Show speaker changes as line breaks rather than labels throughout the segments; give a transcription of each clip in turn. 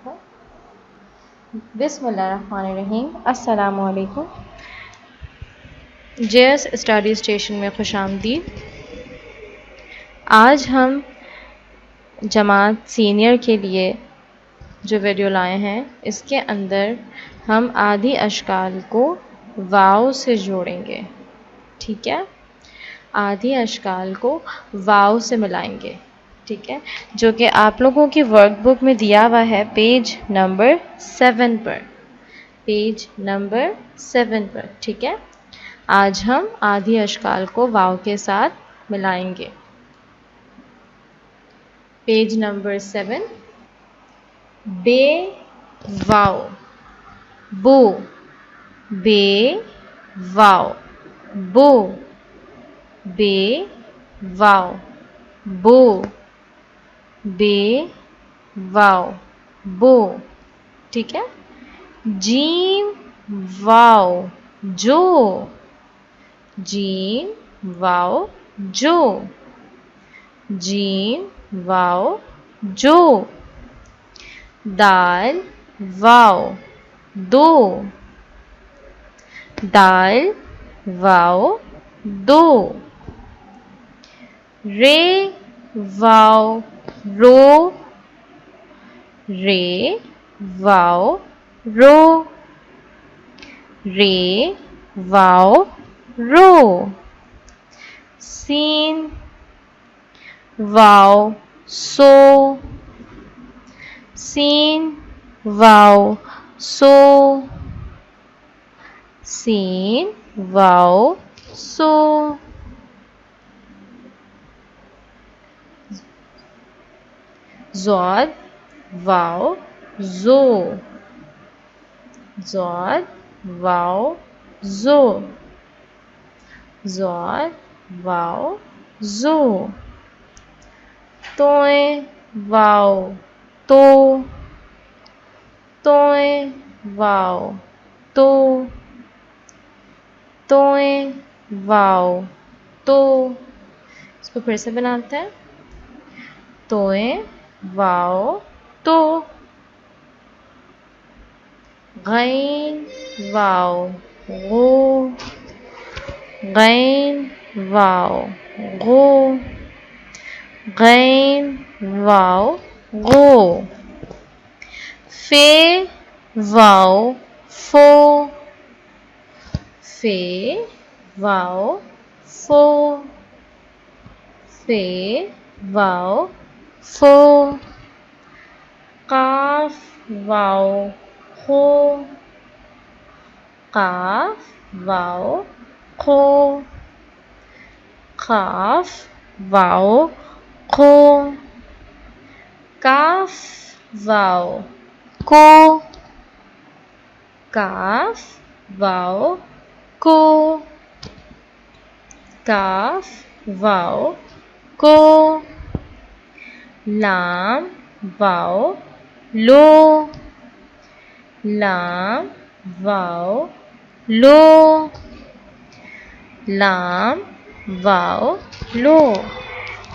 ہوں۔ بسم اللہ الرحمن الرحیم۔ السلام علیکم۔ JS اسٹڈی اسٹیشن میں خوش آمدید۔ آج ہم جماعت سینئر کے لیے جو ویڈیو لائے ہیں اس کے اندر ہم آدھی اشکال کو واو سے جوڑیں گے، ٹھیک ہے؟ آدھی اشکال کو واو سے ملائیں گے، ٹھیک ہے؟ جو کہ آپ لوگوں کی ورک بک میں دیا ہوا ہے پیج نمبر 7 پر، پیج نمبر 7 پر، ٹھیک ہے؟ آج ہم آدھی اشکال کو واو کے ساتھ ملائیں گے۔ پیج نمبر 7، بے واو، بو، بے واو، بو، بے واو، بو، بے واو، بو، ٹھیک ہے؟ جیم واو جو، جیم واو جو، جیم واو جو، دال واو دو، دال واو دو، رے واو رو، رے واو رو، رے واو رو، سین واو سو، سین واو سو، سین واو سو، ضاد واو زو، ضاد واو زو، ضاد واو زو، توئیں واو تو، توئیں واو تو، توئیں واو تو، اس کو پھر سے بناتے ہیں۔ توئیں واو تو، غین واو غو، غین واو غو، غین واو غو، فے واو فو، فے واو فو، فے واو فو، قاف واو خو، قاف واو خو، قاف واو خو، کاف واو کو، کاف واو کو، کاف واو کو، لام واو لو، لام واو لو، لام واو لو۔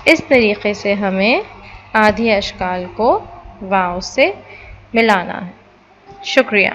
اس طریقے سے ہمیں آدھی اشکال کو واو سے ملانا ہے۔ شکریہ۔